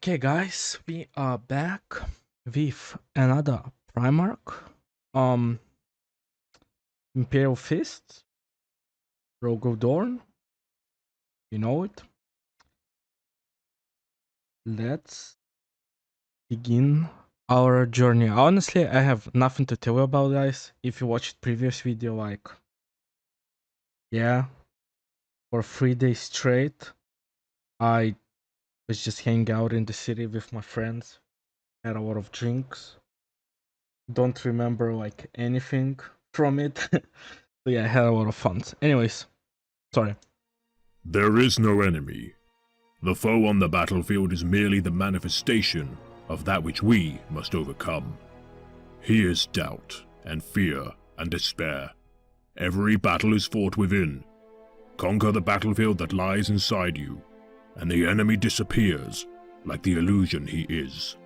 Okay, guys, we are back with another Primarch. Um, Imperial Fist, ROGAL DORN. You know it. Let's begin our journey. Honestly, I have nothing to tell you about, guys. If you watched previous video, like, yeah, for 3 days straight, I was just hanging out in the city with my friends, had a lot of drinks. Don't remember like anything from it. So yeah, I had a lot of fun. Anyways, sorry. There is no enemy. The foe on the battlefield is merely the manifestation of that which we must overcome. He is doubt, and fear, and despair. Every battle is fought within. Conquer the battlefield that lies inside you, and the enemy disappears like the illusion he is.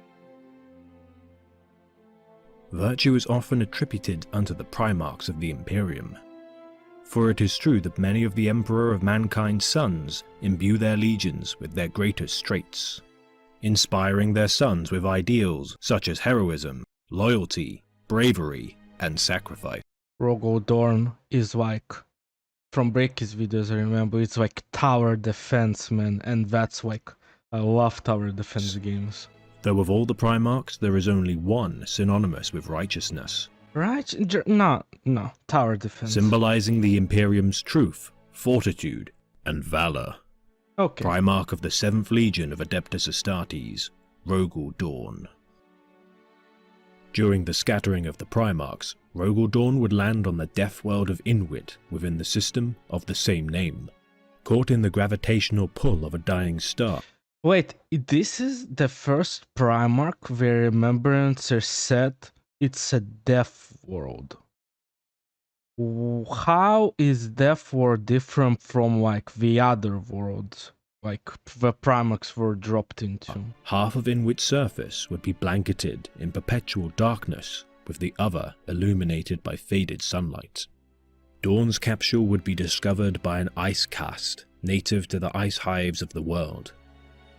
Virtue is often attributed unto the Primarchs of the Imperium. For it is true that many of the Emperor of Mankind's sons imbue their legions with their greatest traits, inspiring their sons with ideals such as heroism, loyalty, bravery, and sacrifice. ROGAL DORN is like, from Breaky's videos I remember, it's like tower defense, man, and that's like, I love tower defense games. Though of all the Primarchs there is only one synonymous with righteousness. Right? No, tower defense. Symbolizing the Imperium's truth, fortitude, and valor. Okay. Primarch of the 7th Legion of Adeptus Astartes, ROGAL DORN. During the scattering of the Primarchs, ROGAL DORN would land on the death world of Inwit within the system of the same name, caught in the gravitational pull of a dying star. Wait, this is the first Primarch where Remembrancer said it's a death world. How is death world different from like the other worlds, like the Primarchs were dropped into? Half of Inwit's surface would be blanketed in perpetual darkness, with the other illuminated by faded sunlight. Dawn's capsule would be discovered by an ice cast native to the ice hives of the world.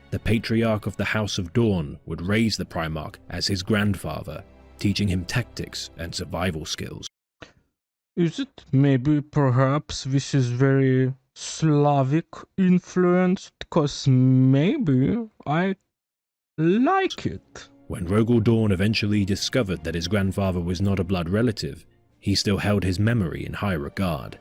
The patriarch of the House of Dawn would raise the Primarch as his grandfather, teaching him tactics and survival skills. Is it maybe perhaps this is very Slavic influenced? Because maybe I like it. When ROGAL DORN eventually discovered that his grandfather was not a blood relative, he still held his memory in high regard,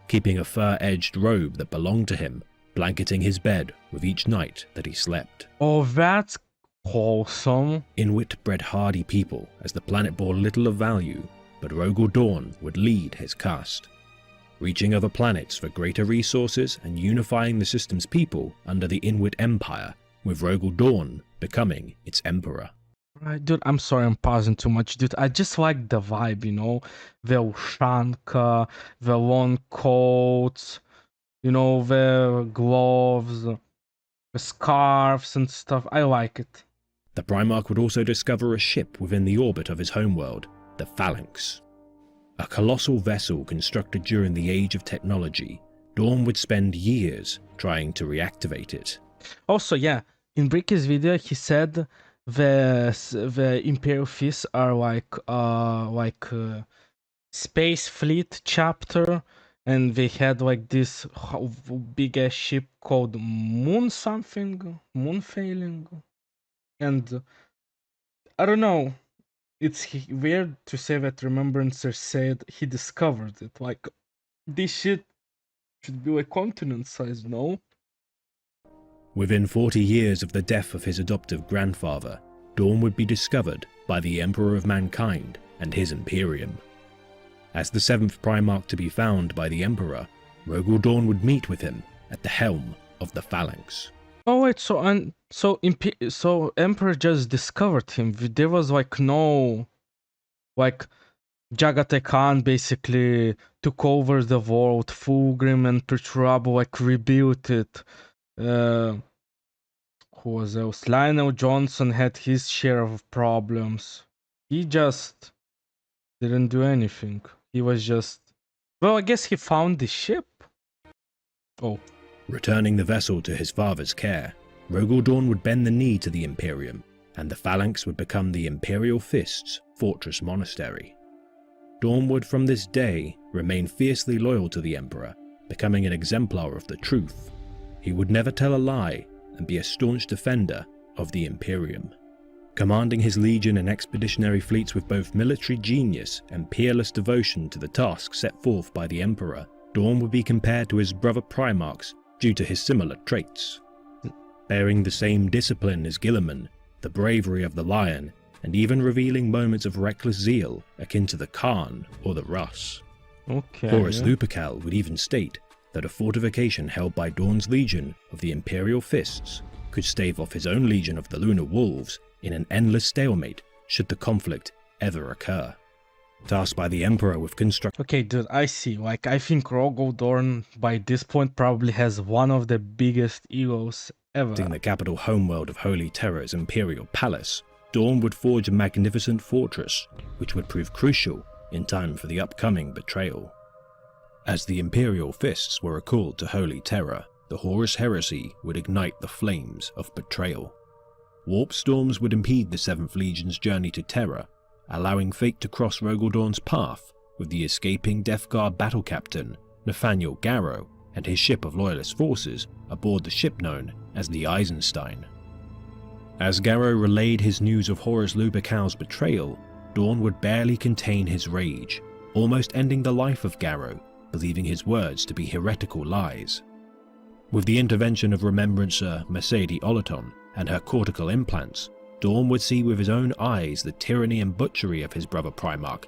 keeping a fur-edged robe that belonged to him, blanketing his bed with each night that he slept. Oh, that's wholesome. Inwit bred hardy people as the planet bore little of value, but ROGAL DORN would lead his caste, reaching other planets for greater resources and unifying the system's people under the Inwit Empire, with ROGAL DORN becoming its emperor. Right, dude, I'm sorry I'm pausing too much, dude. I just like the vibe, you know? The Ushanka, the long coats, you know, the gloves, the scarves and stuff. I like it. The Primarch would also discover a ship within the orbit of his homeworld, the Phalanx. A colossal vessel constructed during the Age of Technology. Dawn would spend years trying to reactivate it. Also, yeah, in Bricky's video he said the Imperial Fists are like Space Fleet chapter, and they had like this big ass ship called Moon Failing, and I don't know. It's weird to say that Remembrancer said he discovered it. Like, this shit should be like continent size, no? Within 40 years of the death of his adoptive grandfather, Dawn would be discovered by the Emperor of Mankind and his Imperium. As the 7th Primarch to be found by the Emperor, ROGAL DORN would meet with him at the helm of the Phalanx. Oh wait, so Emperor just discovered him. There was like no, like, Jagate Khan basically took over the world. Fulgrim and Perturabo like rebuilt it. Who was else? Lionel Johnson had his share of problems. He just didn't do anything. He was just, well, I guess he found the ship. Oh. Returning the vessel to his father's care, ROGAL Dorn would bend the knee to the Imperium, and the Phalanx would become the Imperial Fist's fortress monastery. Dorn would from this day remain fiercely loyal to the Emperor, becoming an exemplar of the truth. He would never tell a lie and be a staunch defender of the Imperium. Commanding his legion and expeditionary fleets with both military genius and peerless devotion to the task set forth by the Emperor, Dorn would be compared to his brother Primarchs due to his similar traits. Bearing the same discipline as Guilliman, the bravery of the Lion, and even revealing moments of reckless zeal akin to the Khan or the Russ. Horus Lupercal would even state that a fortification held by Dorn's legion of the Imperial Fists could stave off his own legion of the Lunar Wolves in an endless stalemate should the conflict ever occur. Tasked by the Emperor with Okay, dude, I see. Like, I think ROGAL Dorn by this point probably has one of the biggest egos ever. In the capital homeworld of Holy Terror's Imperial Palace, Dorn would forge a magnificent fortress, which would prove crucial in time for the upcoming betrayal. As the Imperial Fists were recalled to Holy Terror, the Horus heresy would ignite the flames of betrayal. Warp storms would impede the 7th Legion's journey to Terra, allowing fate to cross ROGAL Dorn's path with the escaping Death Guard battle captain, Nathaniel Garrow, and his ship of Loyalist forces aboard the ship known as the Eisenstein. As Garrow relayed his news of Horus Lupercal's betrayal, Dorn would barely contain his rage, almost ending the life of Garrow, believing his words to be heretical lies. With the intervention of Remembrancer Mercedes Olaton and her cortical implants, Dorn would see with his own eyes the tyranny and butchery of his brother Primarch,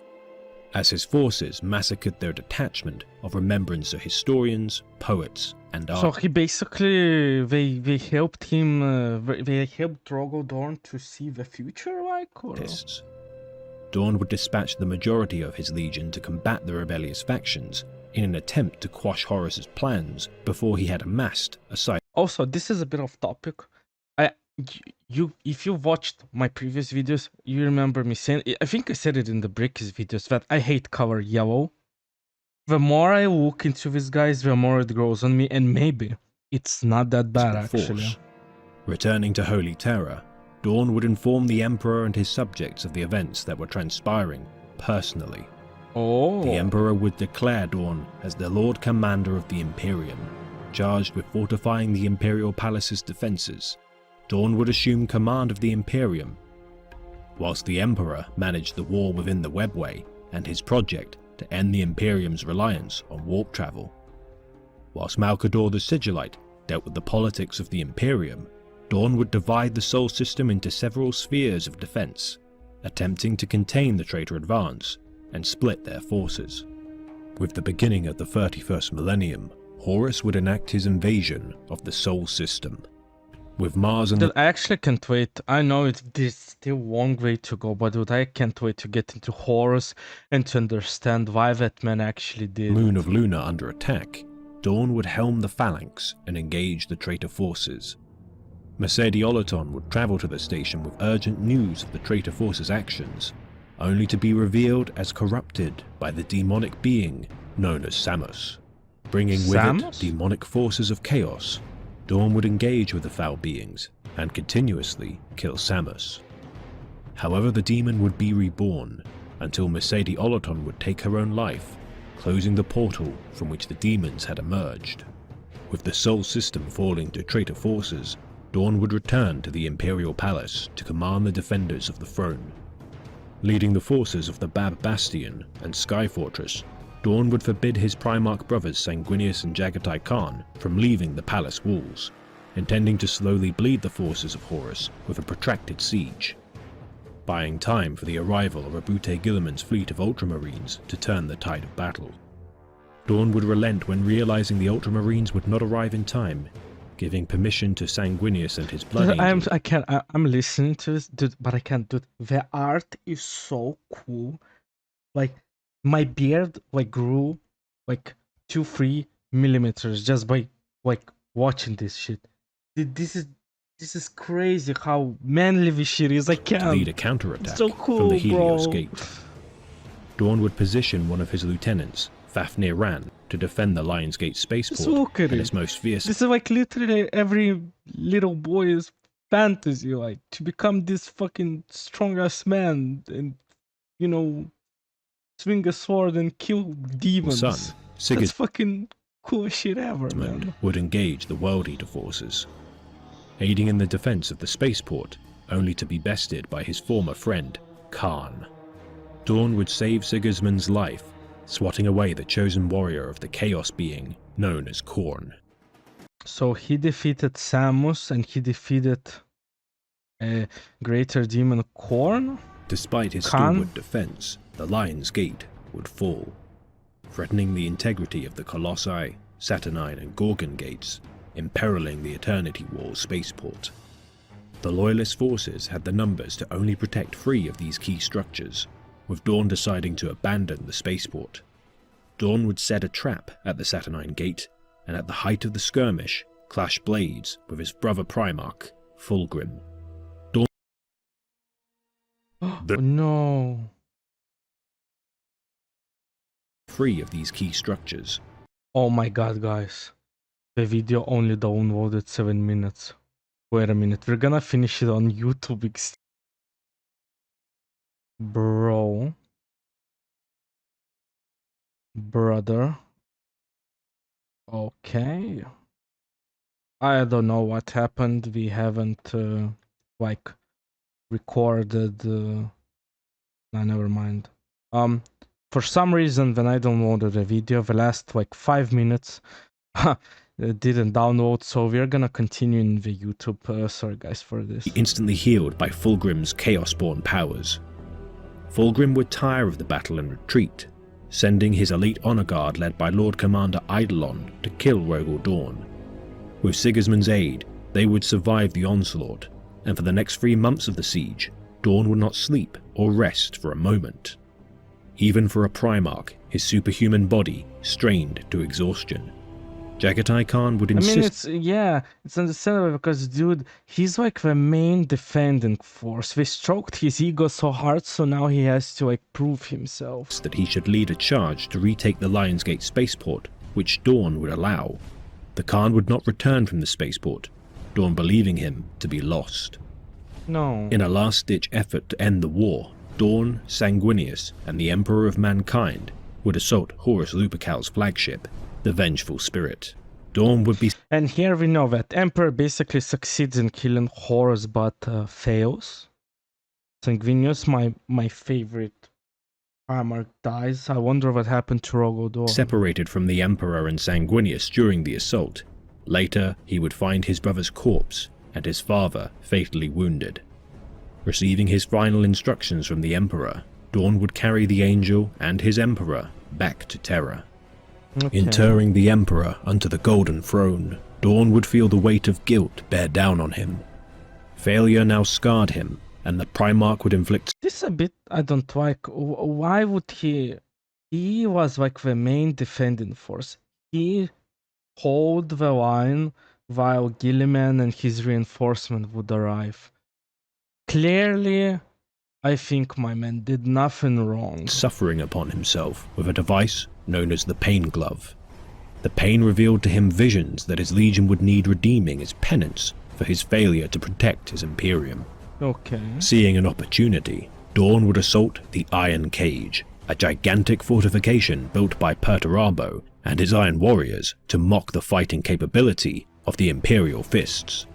as his forces massacred their detachment of Remembrancer historians, poets, and So art. he basically, they helped him, they helped ROGAL Dorn to see the future, like? Or? Artists. Dorn would dispatch the majority of his legion to combat the rebellious factions in an attempt to quash Horus's plans before he had amassed a site. Also, this is a bit off topic. If you watched my previous videos, you remember me saying, I think I said it in the Brickies videos, that I hate color yellow. The more I look into these guys, the more it grows on me, and maybe it's not that bad actually. Returning to Holy Terror, Dorn would inform the Emperor and his subjects of the events that were transpiring personally. Oh. The Emperor would declare Dorn as the Lord Commander of the Imperium, charged with fortifying the Imperial Palace's defences. Dorn would assume command of the Imperium, whilst the Emperor managed the war within the Webway and his project to end the Imperium's reliance on warp travel. Whilst Malcador the Sigillite dealt with the politics of the Imperium, Dorn would divide the Sol system into several spheres of defence, attempting to contain the traitor advance and split their forces. With the beginning of the 31st millennium, Horus would enact his invasion of the Sol system. With Mars and Dude, I actually can't wait. I know there's still a long way to go, but dude, I can't wait to get into Horus and to understand why that man actually did. Moon of Luna under attack, Dorn would helm the Phalanx and engage the traitor forces. Mercedes Olaton would travel to the station with urgent news of the traitor forces' actions, only to be revealed as corrupted by the demonic being known as Samus. Bringing with it demonic forces of chaos, Dorn would engage with the foul beings and continuously kill Samus. However, the demon would be reborn until Mercedes Olaton would take her own life, closing the portal from which the demons had emerged. With the Sol system falling to traitor forces, Dorn would return to the Imperial Palace to command the defenders of the throne. Leading the forces of the Bab Bastion and Sky Fortress, Dorn would forbid his Primarch brothers Sanguinius and Jagatai Khan from leaving the palace walls, intending to slowly bleed the forces of Horus with a protracted siege, buying time for the arrival of Abute Guilliman's fleet of Ultramarines to turn the tide of battle. Dorn would relent when realizing the Ultramarines would not arrive in time, giving permission to Sanguinius and his blood angel. I'm listening to this, dude, but I can't do it. The art is so cool. Like, my beard grew 2-3 millimeters just by watching this shit. This is crazy how manly this shit is. I can't. To lead a counterattack so cool, from the bro. Helioscape. Dorn would position one of his lieutenants, Fafnir ran to defend the Lionsgate Just spaceport look at in it. its most fierce. This is like literally every little boy's fantasy, like to become this fucking strong ass man and, you know, swing a sword and kill demons. Son, That's Sigismund fucking cool shit ever, man. would engage the World Eater forces, aiding in the defense of the spaceport, only to be bested by his former friend, Khan. Dorn would save Sigismund's life, swatting away the chosen warrior of the Chaos being known as Khorne. So he defeated Samus and he defeated a greater demon Khorne? Despite his Khan? stalwart defense, the Lion's Gate would fall, threatening the integrity of the Colossi, Saturnine and Gorgon gates, imperiling the Eternity Wall spaceport. The Loyalist forces had the numbers to only protect 3 of these key structures, with Dorn deciding to abandon the spaceport. Dorn would set a trap at the Saturnine Gate, and at the height of the skirmish, clash blades with his brother Primarch, Fulgrim. Oh no. 3 of these key structures. Oh my god, guys. The video only downloaded 7 minutes. Wait a minute, we're gonna finish it on YouTube. Bro. Brother. Okay. I don't know what happened. We haven't, like, recorded... Nah, never mind. For some reason, when I downloaded the video, the last, like, 5 minutes... it didn't download, so we're gonna continue in the YouTube. Sorry guys for this. Instantly healed by Fulgrim's Chaos-born powers. Fulgrim would tire of the battle and retreat, sending his elite honor guard led by Lord Commander Eidolon to kill ROGAL Dorn. With Sigismund's aid, they would survive the onslaught, and for the next 3 months of the siege, Dorn would not sleep or rest for a moment. Even for a Primarch, his superhuman body strained to exhaustion. Jagatai Khan would insist... it's understandable because, dude, he's like the main defending force. They stroked his ego so hard, so now he has to, like, prove himself. ...that he should lead a charge to retake the Lionsgate spaceport, which Dorn would allow. The Khan would not return from the spaceport, Dorn believing him to be lost. No. In a last-ditch effort to end the war, Dorn, Sanguinius, and the Emperor of Mankind would assault Horus Lupercal's flagship, the Vengeful Spirit. Dorn would be... And here we know that Emperor basically succeeds in killing Horus but fails. Sanguinius, my favorite Primarch, dies. I wonder what happened to ROGAL Dorn. Separated from the Emperor and Sanguinius during the assault. Later, he would find his brother's corpse and his father fatally wounded. Receiving his final instructions from the Emperor, Dorn would carry the Angel and his Emperor back to Terra. Okay. Interring the Emperor unto the Golden Throne, Dorn would feel the weight of guilt bear down on him. Failure now scarred him, and the Primarch would inflict... This a bit I don't like. Why would he... He was like the main defending force. He hold the line while Gilliman and his reinforcement would arrive. Clearly, I think my man did nothing wrong. ...suffering upon himself with a device known as the Pain Glove. The Pain revealed to him visions that his legion would need redeeming as penance for his failure to protect his Imperium. Okay. Seeing an opportunity, Dorn would assault the Iron Cage, a gigantic fortification built by Perturabo and his Iron Warriors to mock the fighting capability of the Imperial Fists.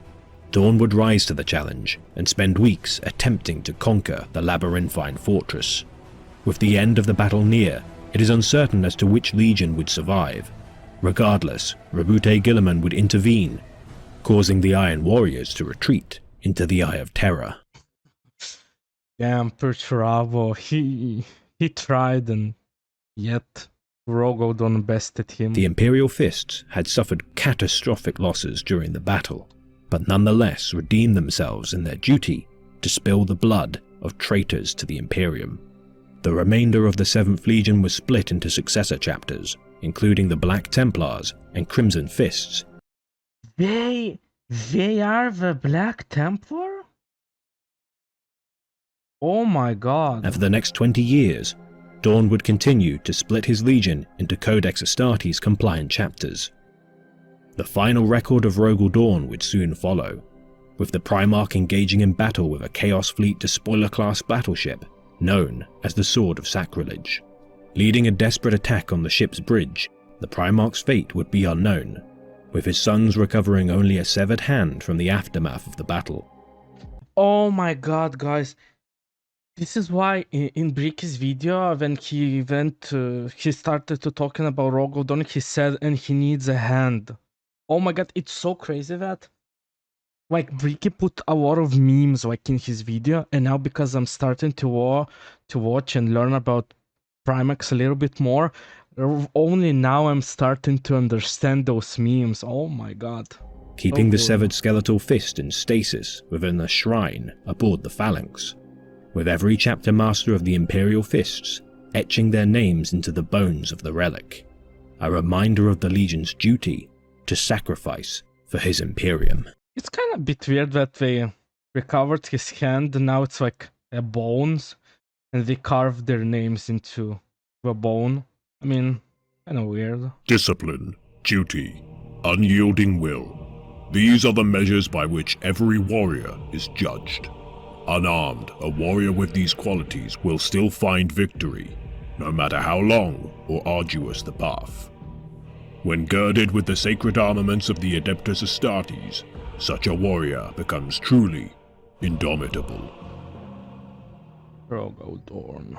Dorn would rise to the challenge and spend weeks attempting to conquer the labyrinthine fortress. With the end of the battle near, it is uncertain as to which legion would survive. Regardless, Rabute Gilliman would intervene, causing the Iron Warriors to retreat into the Eye of Terror. Damn, Perturabo, he tried, and yet ROGAL Dorn bested him. The Imperial Fists had suffered catastrophic losses during the battle, but nonetheless redeemed themselves in their duty to spill the blood of traitors to the Imperium. The remainder of the 7th Legion was split into successor chapters, including the Black Templars and Crimson Fists. They are the Black Templar? Oh my god. And for the next 20 years, Dorn would continue to split his legion into Codex Astartes compliant chapters. The final record of ROGAL Dorn would soon follow, with the Primarch engaging in battle with a Chaos Fleet despoiler-class battleship known as the Sword of Sacrilege. Leading a desperate attack on the ship's bridge, the Primarch's fate would be unknown, with his sons recovering only a severed hand from the aftermath of the battle. Oh my god, guys. This is why in Bricky's video, when he he started to talking about ROGAL Dorn, he said, and he needs a hand. Oh my god, it's so crazy that like Bricky put a lot of memes like in his video, and now because I'm starting to watch and learn about Primax a little bit more, only now I'm starting to understand those memes. Oh my god. Keeping So the good. severed skeletal fist in stasis within a shrine aboard the Phalanx, with every chapter master of the Imperial Fists etching their names into the bones of the relic, a reminder of the Legion's duty to sacrifice for his Imperium. It's kind of a bit weird that they recovered his hand and now it's like a bones and they carved their names into the bone. I mean, kind of weird. Discipline, duty, unyielding will. These are the measures by which every warrior is judged. Unarmed, a warrior with these qualities will still find victory, no matter how long or arduous the path. When girded with the sacred armaments of the Adeptus Astartes, such a warrior becomes truly indomitable. ROGAL Dorn.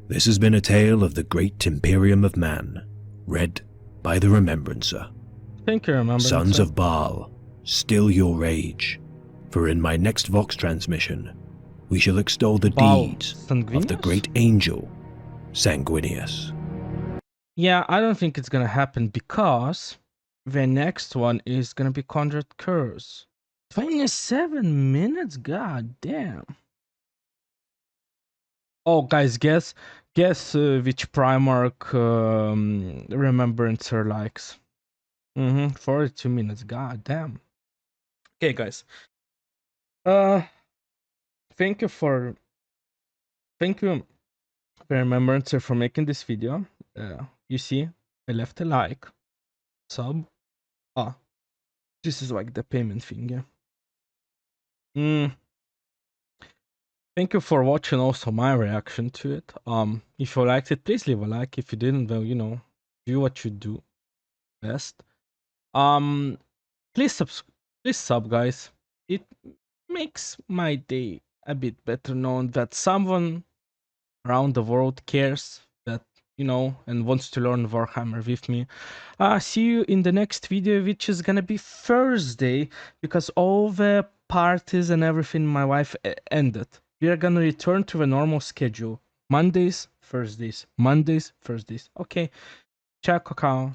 This has been a tale of the great Imperium of Man, read by the Remembrancer. Thank you, remember. Sons of Baal, still your rage, for in my next Vox transmission, we shall extol the Baal deeds of Sanguinius? the great angel, Sanguinius. Yeah, I don't think it's gonna happen because the next one is gonna be Conrad Curse. 27 minutes? God damn. Oh, guys, guess which Primarch Remembrancer likes. 42 minutes. God damn. Okay, guys. Thank you, Remembrancer, for making this video. You see, I left a like, sub. This is like the payment thing, yeah. Thank you for watching also my reaction to it. If you liked it, please leave a like. If you didn't, well, you know, do what you do best. Please sub, guys. It makes my day a bit better known that someone around the world cares, that, you know, and wants to learn Warhammer with me. See you in the next video, which is gonna be Thursday, because all the parties and everything my wife ended. We are gonna return to the normal schedule. Mondays, Thursdays. Mondays, Thursdays. Okay. Ciao, cacao.